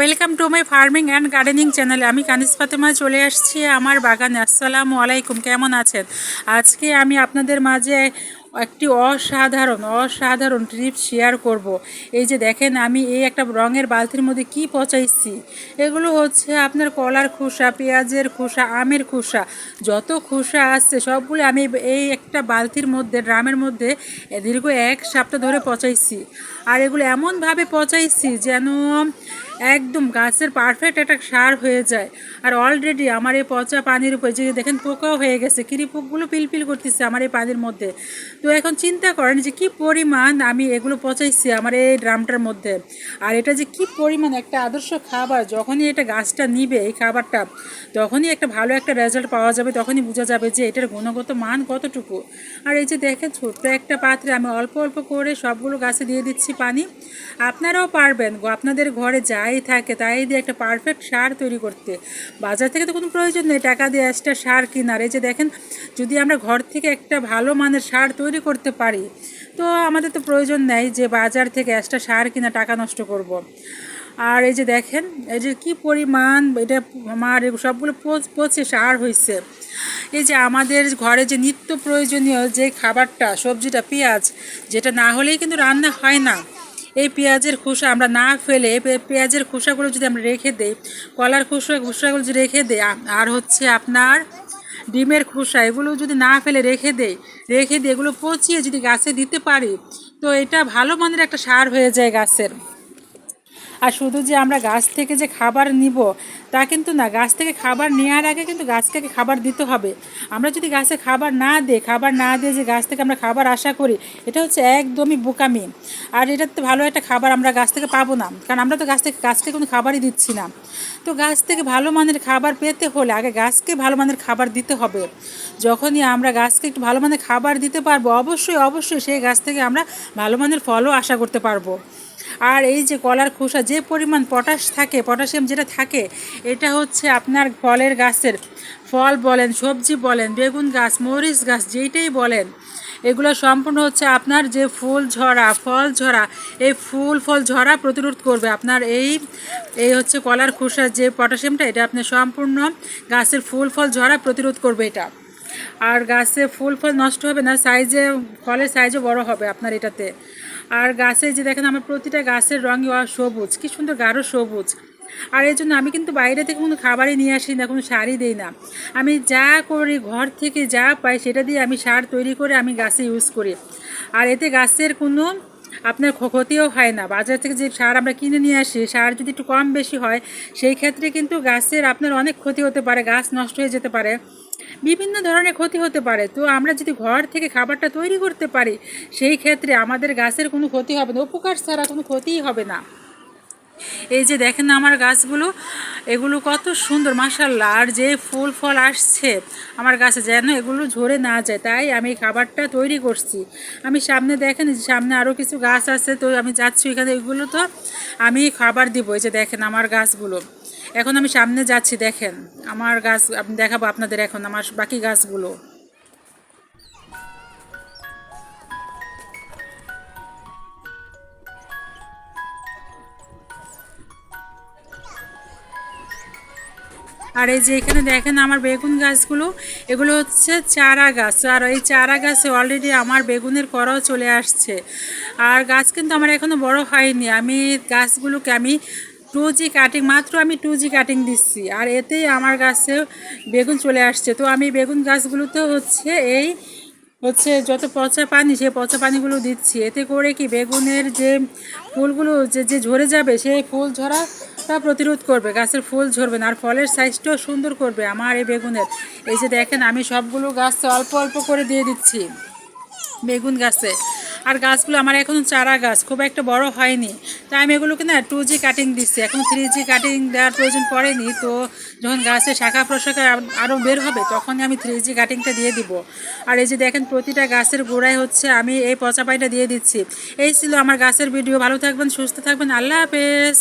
Welcome to my farming and gardening চ্যানেলে। আমি কানিজ ফাতেমা চলে আসছি আমার বাগানে। আসসালামু আলাইকুম, কেমন আছেন? আজকে আমি আপনাদের মাঝে একটি অসাধারণ ট্রিপ শেয়ার করব। এই যে দেখেন, আমি এই একটা রঙের বালতির মধ্যে কি পচাইছি। এগুলো হচ্ছে আপনার কলার খোসা, পেঁয়াজের খোসা, আমের খোসা, যত খোসা আছে সবগুলো আমি এই একটা বালতির মধ্যে, ড্রামের মধ্যে দীর্ঘ 1 সপ্তাহ ধরে পচাইছি। আর এগুলো এমনভাবে পচাইছি যেন একদম গাছের পারফেক্ট একটা সার হয়ে যায়। আর অলরেডি আমার এই পচা পানির উপর যে দেখেন পোকাও হয়ে গেছে, কিরিপুকগুলো পিলপিল করতেছে আমার এই পানির মধ্যে। তো এখন চিন্তা করেন যে কি পরিমাণ আমি এগুলো পচাইছি আমার এই ড্রামটার মধ্যে। আর এটা যে কি পরিমাণ একটা আদর্শ খাবার, যখনই এটা গাছটা নিবে এই খাবারটা, তখনই একটা ভালো একটা রেজাল্ট পাওয়া যাবে, তখনই বোঝা যাবে যে এটার গুণগত মান কতটুকু। আর এই যে দেখেন, ছোট্ট একটা পাত্রে আমি অল্প অল্প করে সবগুলো গাছে দিয়ে দিচ্ছি পানি। আপনারাও পারবেন আপনাদের ঘরে যাই থাকে তাই দিয়ে একটা পারফেক্ট সার তৈরি করতে। বাজার থেকে তো কোনো প্রয়োজন নেই টাকা দিয়ে একটা সার কেনার। এই যে দেখেন, যদি আমরা ঘর থেকে একটা ভালো মানের সার তৈরি করতে পারি, তো আমাদের তো প্রয়োজন নেই যে বাজার থেকে একটা সার কিনা টাকা নষ্ট করব। আর এই যে দেখেন, এই যে কী পরিমাণ এটা আমার সবগুলো পচে সার হয়েছে। এই যে আমাদের ঘরে যে নিত্য প্রয়োজনীয় যে খাবারটা, সবজিটা, পেঁয়াজ, যেটা না হলেই কিন্তু রান্না হয় না, এই পেঁয়াজের খোসা আমরা না ফেলে পেঁয়াজের খোসাগুলো যদি আমরা রেখে দিই, কলার খোসাগুলো যদি রেখে দিই, আর হচ্ছে আপনার ডিমের খোসা, এগুলো যদি না ফেলে রেখে দিই এগুলো পচিয়ে যদি গাছে দিতে পারি, তো এটা ভালো মানের একটা সার হয়ে যায় গাছের। আর শুধু যে আমরা গাছ থেকে যে খাবার নিব তা কিন্তু না, গাছ থেকে খাবার নেওয়ার আগে কিন্তু গাছকে খাবার দিতে হবে। আমরা যদি গাছে খাবার না দিয়ে যে গাছ থেকে আমরা খাবার আশা করি, এটা হচ্ছে একদমই বোকামি। আর এটাতে ভালো একটা খাবার আমরা গাছ থেকে পাবো না, কারণ আমরা তো গাছকে কোনো খাবারই দিচ্ছি না। তো গাছ থেকে ভালো মানের খাবার পেতে হলে আগে গাছকে ভালো মানের খাবার দিতে হবে। যখনই আমরা গাছকে একটু ভালো মানের খাবার দিতে পারবো, অবশ্যই সেই গাছ থেকে আমরা ভালো মানের ফলও আশা করতে পারবো। আর এই যে কলার খোসা যে পরিমাণ পটাশিয়াম যেটা থাকে, এটা হচ্ছে আপনার ফলের গাছের, ফল বলেন, সবজি বলেন, বেগুন গাছ, মরিচ গাছ, যেইটাই বলেন, এগুলো সম্পূর্ণ হচ্ছে আপনার যে ফল ঝরা, এই ফল ঝরা প্রতিরোধ করবে। আপনার এই হচ্ছে কলার খোসার যে পটাশিয়ামটা, এটা আপনার সম্পূর্ণ গাছের ফল ঝরা প্রতিরোধ করবে এটা। আর গাছে ফল নষ্ট হবে না, ফলের সাইজও বড় হবে আপনার এটাতে। আর গাছে যে দেখেন, আমার প্রতিটা গাছের রঙই সবুজ, কি সুন্দর গাঢ় সবুজ। আর এই জন্য আমি কিন্তু বাইরে থেকে কোনো খাবারই নিয়ে আসি না, কোনো সারই দিই না। আমি যা করি ঘর থেকে যা পাই সেটা দিয়ে আমি সার তৈরি করে আমি গাছে ইউজ করি। আর এতে গাছের কোনো আপনার ক্ষতিও হয় না। বাজার থেকে যে সার আমরা কিনে নিয়ে আসি, সার যদি একটু কম বেশি হয়, সেই ক্ষেত্রে কিন্তু গাছের আপনার অনেক ক্ষতি হতে পারে, গাছ নষ্ট হয়ে যেতে পারে, বিভিন্ন ধরনের ক্ষতি হতে পারে। তো আমরা যদি ঘর থেকে খাবারটা তৈরি করতে পারি, সেই ক্ষেত্রে আমাদের গাছের কোনো ক্ষতি হবে না, উপকার ছাড়া কোনো ক্ষতিই হবে না। এই যে দেখেন আমার গাছগুলো, এগুলো কত সুন্দর মাশাআল্লাহ। আর যে ফল আসছে আমার গাছে, যেন এগুলো ঝরে না যায়, তাই আমি খাবারটা তৈরি করছি। আমি সামনে দেখেন, সামনে আরও কিছু গাছ আছে, তো আমি যাচ্ছি এখানে, এগুলো তো আমি খাবার দিব। এই যে দেখেন আমার গাছগুলো, এখন আমি সামনে যাচ্ছি, দেখেন আমার গাছ আমি দেখাবো আপনাদের এখন আমার বাকি গাছগুলো। আর এই যে এখানে দেখেন আমার বেগুন গাছগুলো, এগুলো হচ্ছে চারা গাছ। আর এই চারা গাছে অলরেডি আমার বেগুনের করাও চলে আসছে। আর গাছ কিন্তু আমার এখনও বড় হয়নি। আমি গাছগুলোকে আমি 2G কাটিং, মাত্র আমি 2G কাটিং দিচ্ছি, আর এতেই আমার গাছে বেগুন চলে আসছে। তো আমি বেগুন গাছগুলোতে হচ্ছে যত পচা পানি, সেই পচা পানিগুলো দিচ্ছি। এতে করে কি বেগুনের যে ফুলগুলো যে ঝরে যাবে, সেই ফুল ঝরাটা প্রতিরোধ করবে, গাছের ফুল ঝরবে না, আর ফলের সাইজটাও সুন্দর করবে আমার এই বেগুনের। এই যে দেখেন আমি সবগুলো গাছে অল্প অল্প করে দিয়ে দিচ্ছি বেগুন গাছে। আর গাছগুলো আমার এখনও চারা গাছ, খুব একটা বড় হয়নি, তাই আমি এগুলোকে না 2G কাটিং দিচ্ছি, এখন 3G কাটিং দেওয়ার প্রয়োজন পড়েনি। তো যখন গাছের শাখা প্রশাখা আরও বের হবে, তখনই আমি 3G কাটিংটা দিয়ে দিব। আর এই যে দেখেন প্রতিটা গাছের গোড়ায় হচ্ছে আমি এই পচা পানিটা দিয়ে দিচ্ছি। এই ছিল আমার গাছের ভিডিও। ভালো থাকবেন, সুস্থ থাকবেন, আল্লাহ হাফেজ।